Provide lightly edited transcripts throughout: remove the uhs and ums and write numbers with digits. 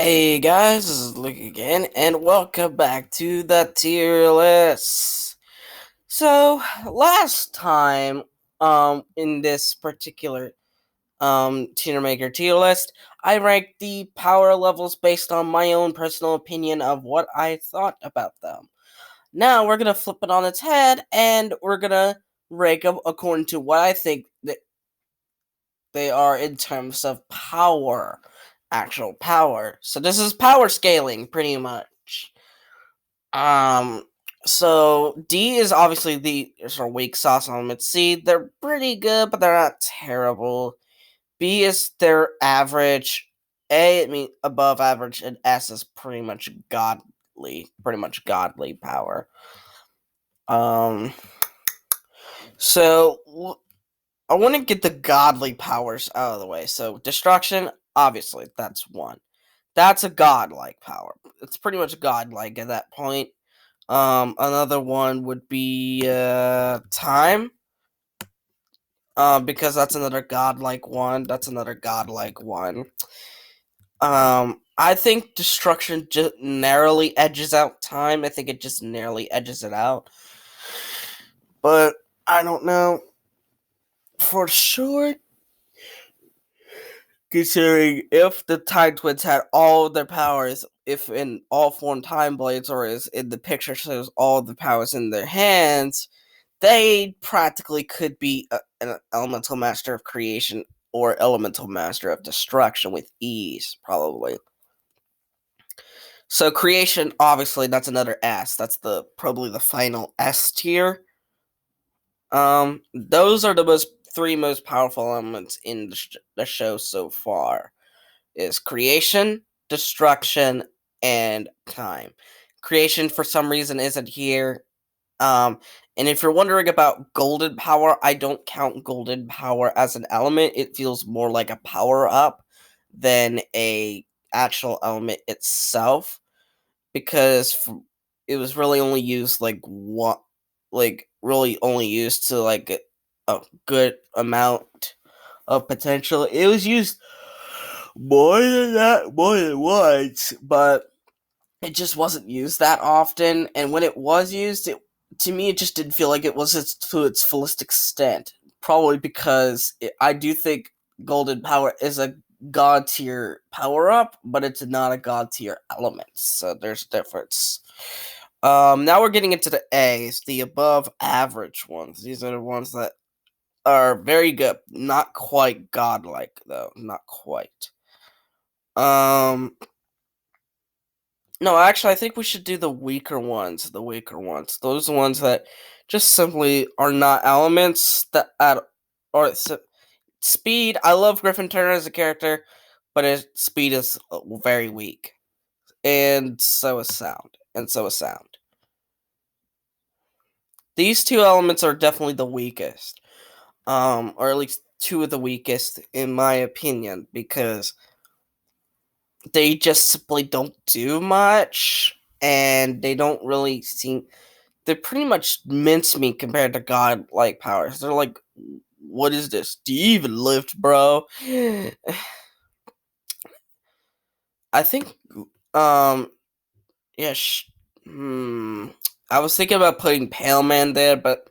Hey guys, this is Luke again, and welcome back to the tier list. So last time, in this particular tier maker tier list, I ranked the power levels based on my own personal opinion of what I thought about them. Now we're gonna flip it on its head, and we're gonna rank them according to what I think that they are in terms of power, actual power. So this is power scaling, pretty much. Um, so D is obviously the sort of weak sauce element. C, they're pretty good, but they're not terrible. B is their average. A, I mean, above average, and S is pretty much godly power. Um, so I want to get the godly powers out of the way. So destruction, obviously, that's one. That's a godlike power. It's pretty much godlike at that point. Another one would be time. Because that's another godlike one. That's another godlike one. I think destruction just narrowly edges out time. I think it just narrowly edges it out. But I don't know for sure. Considering if the Time Twins had all of their powers, if in all four time blades, or as in the picture shows all the powers in their hands, they practically could be an elemental master of creation or elemental master of destruction with ease, probably. So creation, obviously, that's another S. That's the probably the final S tier. Those are the three most powerful elements in the show so far. Is creation, destruction, and time. Creation, for some reason, isn't here. And if you're wondering about golden power, I don't count golden power as an element. It feels more like a power up than a actual element itself, because it was really only used really only used to a good amount of potential. It was used more than that, more than once, but it just wasn't used that often. And when it was used, to me, it just didn't feel like it was to its fullest extent. Probably because I do think Golden Power is a god tier power up, but it's not a god tier element. So there's a difference. Now we're getting into the A's, the above average ones. These are the ones that are very good, not quite godlike though, not quite. Um, no, actually, I think we should do the weaker ones. The weaker ones, those ones that just simply are not elements that at or speed. I love Griffin Turner as a character, but his speed is very weak, and so is sound, and so is sound. These two elements are definitely the weakest, or at least two of the weakest in my opinion, because they just simply don't do much, and they don't really seem. They're pretty much mincemeat compared to godlike powers. They're like, what is this? Do you even lift, bro? I think, um, yeah, I was thinking about putting Pale Man there, but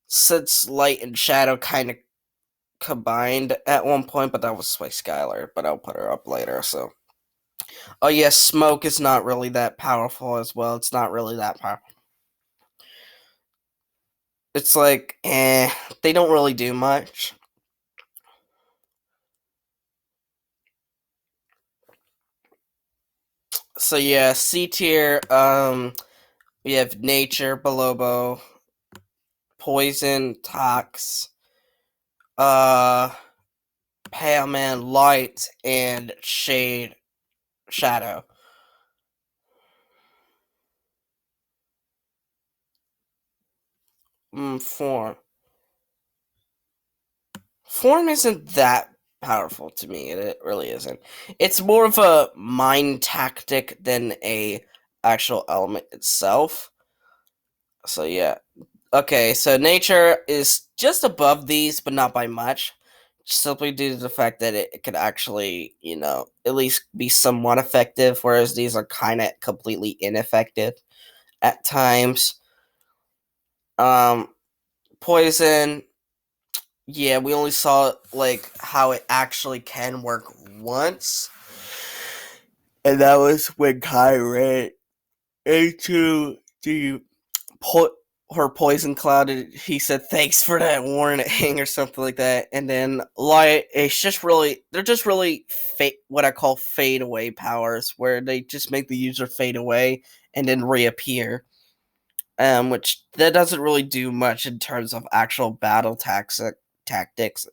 since Light and Shadow kind of combined at one point, but that was Spice Skylar, but I'll put her up later, so. Oh, yeah, Smoke is not really that powerful as well. It's not really that powerful. It's like, they don't really do much. So yeah, C tier, we have Nature, Balobo, Poison, Tox, uh, Pale Man, Light, and Shadow. Form. Form isn't that powerful to me. It really isn't. It's more of a mind tactic than a actual element itself. So yeah. Okay, so Nature is just above these, but not by much. simply due to the fact that it could actually, at least be somewhat effective, whereas these are kind of completely ineffective at times. Um, Poison, yeah, we only saw like how it actually can work once, and that was when Kai ran into the po- her poison cloud. And he said, "Thanks for that warning," or something like that. And then Light, they're just really what I call fade away powers, where they just make the user fade away and then reappear. Which that doesn't really do much in terms of actual battle tactics,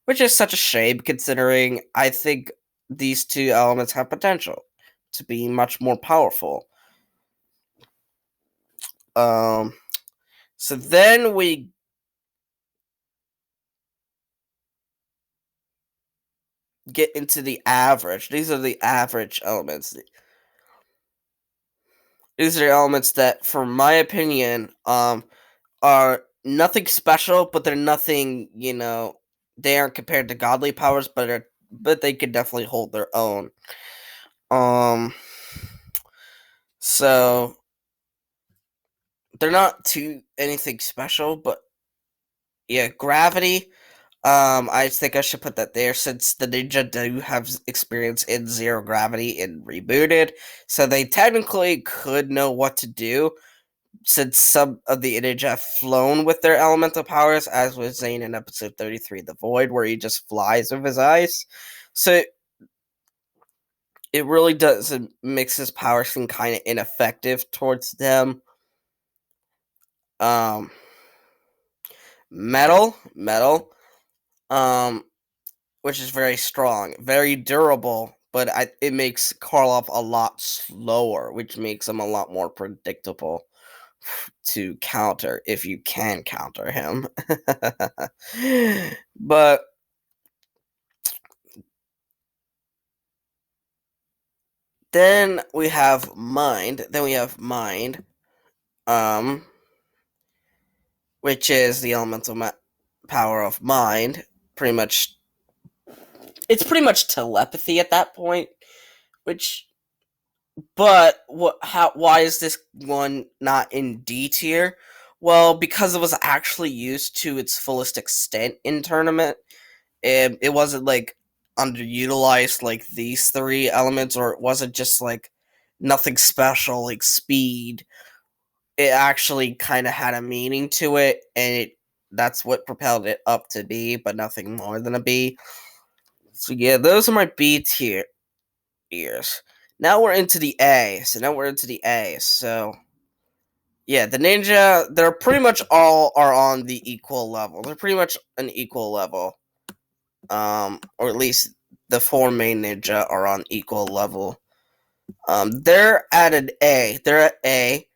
which is such a shame considering I think these two elements have potential to be much more powerful. Um, so then we get into the average. These are the average elements. These are elements that, for my opinion, are nothing special, but they're nothing. They aren't compared to godly powers, but they could definitely hold their own. Um, so they're not too anything special, but yeah, gravity. I think I should put that there since the ninja do have experience in zero gravity in Rebooted, so they technically could know what to do. Since some of the ninja have flown with their elemental powers, as with Zane in episode 33, The Void, where he just flies with his eyes. So it really does makes his powers seem kind of ineffective towards them. Um, metal, um, which is very strong, very durable, but it makes Karloff a lot slower, which makes him a lot more predictable to counter if you can counter him. But then we have mind. Um, which is the elemental power of mind. Pretty much, it's pretty much telepathy at that point. Which, but what? How? Why is this one not in D tier? Well, because it was actually used to its fullest extent in tournament. It wasn't like underutilized like these three elements, or it wasn't just like nothing special like speed. It actually kind of had a meaning to it, and that's what propelled it up to B, but nothing more than a B. So yeah, those are my B tiers. Now we're into the A. So yeah, the ninja, they're pretty much all are on the equal level. They're pretty much an equal level. Or at least the four main ninja are on equal level. They're at an A. They're at A.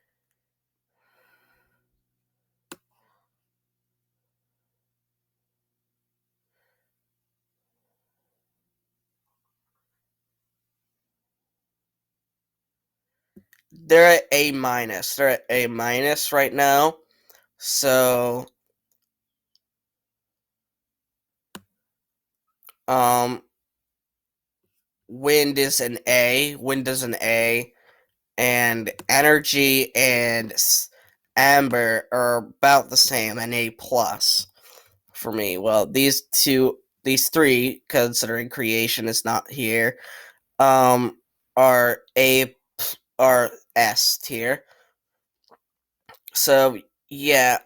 They're at A minus. They're at A minus right now. So, um, wind is an A. And energy and amber are about the same, an A plus for me. Well, these three, considering creation is not here, um, are are S tier. So yeah,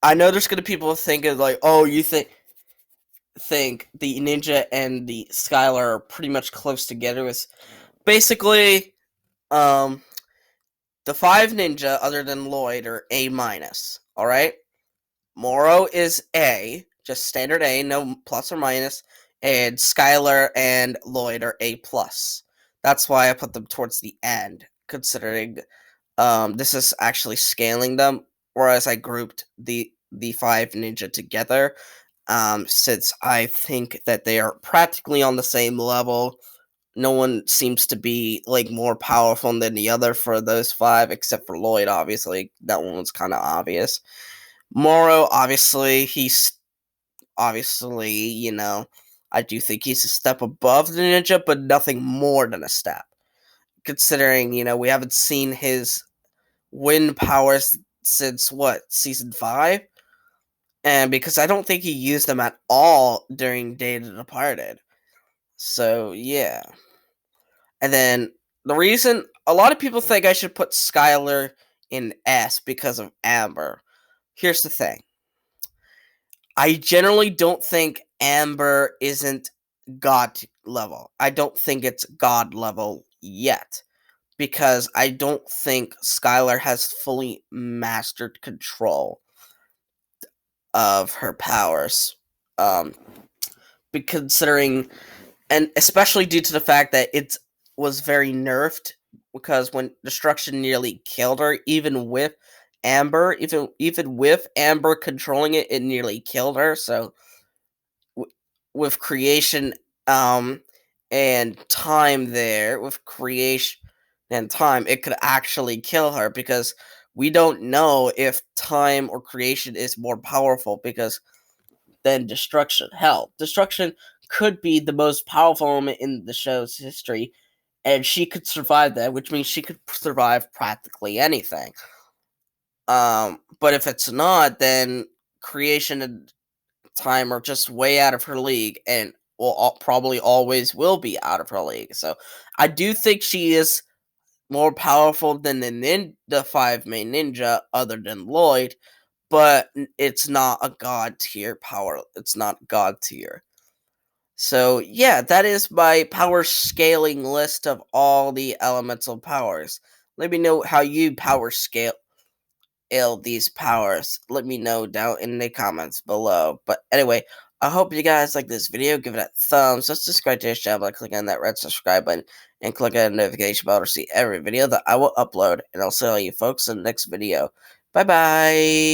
I know there's gonna people thinking like, oh, you think the ninja and the Skylar are pretty much close together. It's basically the five ninja other than Lloyd are A minus. All right, Moro is A, just standard A, no plus or minus, and Skylar and Lloyd are A plus. That's why I put them towards the end, considering this is actually scaling them, whereas I grouped the five ninja together, since I think that they are practically on the same level. No one seems to be like more powerful than the other for those five, except for Lloyd. Obviously, that one was kind of obvious. Moro, obviously, obviously, I do think he's a step above the ninja, but nothing more than a step. Considering, we haven't seen his wind powers since what, season 5? And because I don't think he used them at all during Day of the Departed. So, yeah. And then the reason a lot of people think I should put Skylar in S because of Amber. Here's the thing. I generally don't think Amber isn't God level. I don't think it's God level yet. Because I don't think Skylar has fully mastered control of her powers. Um, considering, and especially due to the fact that it was very nerfed, because when destruction nearly killed her, even with Amber controlling it, it nearly killed her. So with creation, and time there, with creation and time, it could actually kill her, because we don't know if time or creation is more powerful because than destruction. Hell, destruction could be the most powerful element in the show's history, and she could survive that, which means she could survive practically anything. But if it's not, then creation and time are just way out of her league, and will probably always will be out of her league. So I do think she is more powerful than the 5 main ninja, other than Lloyd, but it's not a god tier power. It's not god tier. So yeah, that is my power scaling list of all the elemental powers. Let me know how you power scale these powers. Let me know down in the comments below. But anyway, I hope you guys like this video. Give it a thumbs up, subscribe to this channel by clicking on that red subscribe button, and click on the notification bell to see every video that I will upload. And I'll see all you folks in the next video. Bye bye.